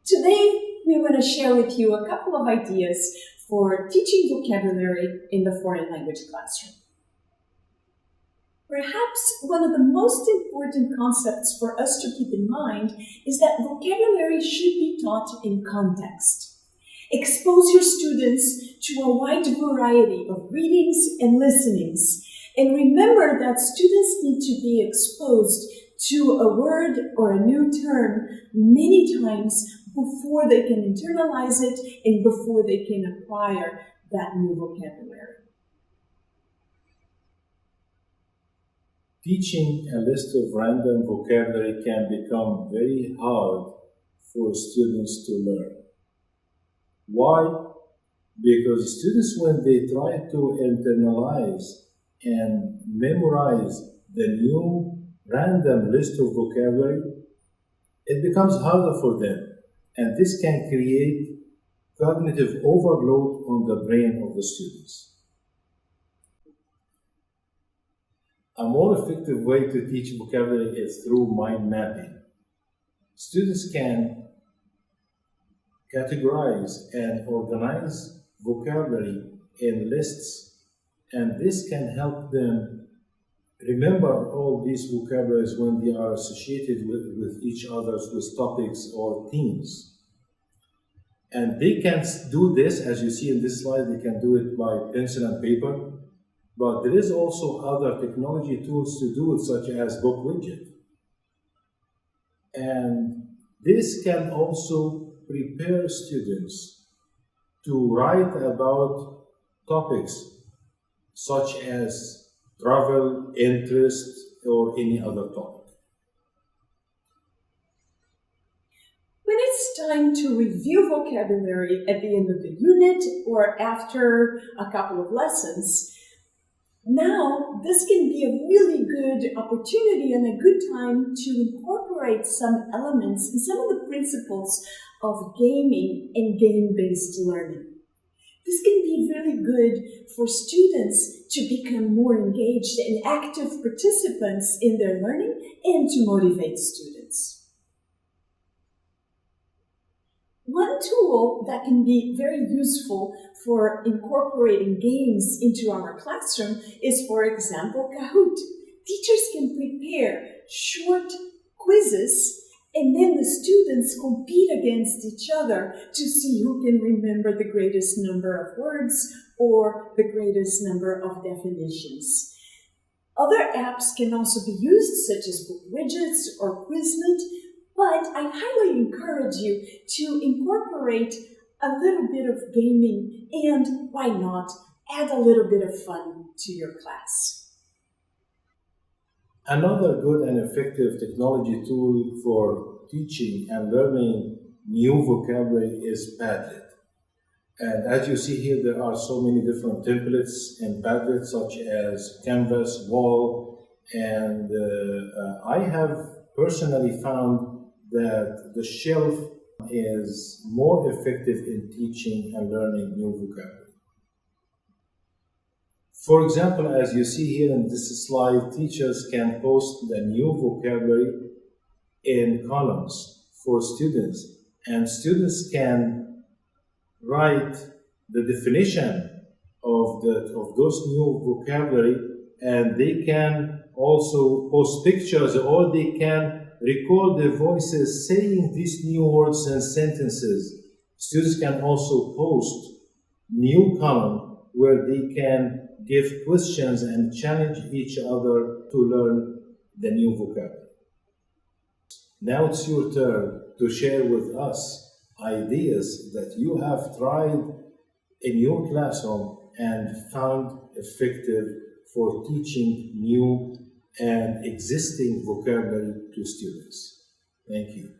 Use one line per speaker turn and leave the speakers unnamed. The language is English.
Today, we want to share with you a couple of ideas for teaching vocabulary in the foreign language classroom. Perhaps one of the most important concepts for us to keep in mind is that vocabulary should be taught in context. Expose your students to a wide variety of readings and listenings. And remember that students need to be exposed to a word or a new term many times before they can internalize it and before they can acquire that new vocabulary.
Teaching a list of random vocabulary can become very hard for students to learn. Why? Because students, when they try to internalize and memorize the new random list of vocabulary, it becomes harder for them. And this can create cognitive overload on the brain of the students. A more effective way to teach vocabulary is through mind mapping. Students can categorize and organize vocabulary in lists, and this can help them remember all these vocabularies when they are associated with each other, with topics or themes. And they can do this, as you see in this slide, they can do it by pencil and paper. But there is also other technology tools to do it, such as Book Widget. And this can also prepare students to write about topics such as travel, interest, or any other topic.
When it's time to review vocabulary at the end of the unit or after a couple of lessons, now, this can be a really good opportunity and a good time to incorporate some elements and some of the principles of gaming and game-based learning. This can be really good for students to become more engaged and active participants in their learning and to motivate students. One tool that can be very useful for incorporating games into our classroom is, for example, Kahoot. Teachers can prepare short quizzes and then the students compete against each other to see who can remember the greatest number of words or the greatest number of definitions. Other apps can also be used, such as Book Widgets or Quizlet, but I highly encourage you to incorporate a little bit of gaming and, why not, add a little bit of fun to your class.
Another good and effective technology tool for teaching and learning new vocabulary is Padlet. And as you see here, there are so many different templates in Padlet, such as Canvas, Wall, and I have personally found that the shelf is more effective in teaching and learning new vocabulary. For example, as you see here in this slide, teachers can post the new vocabulary in columns for students, and students can write the definition of those new vocabulary, and they can also post pictures, or they can record their voices saying these new words and sentences. Students can also post new column where they can give questions and challenge each other to learn the new vocabulary. Now it's your turn to share with us ideas that you have tried in your classroom and found effective for teaching new and existing vocabulary to students. Thank you.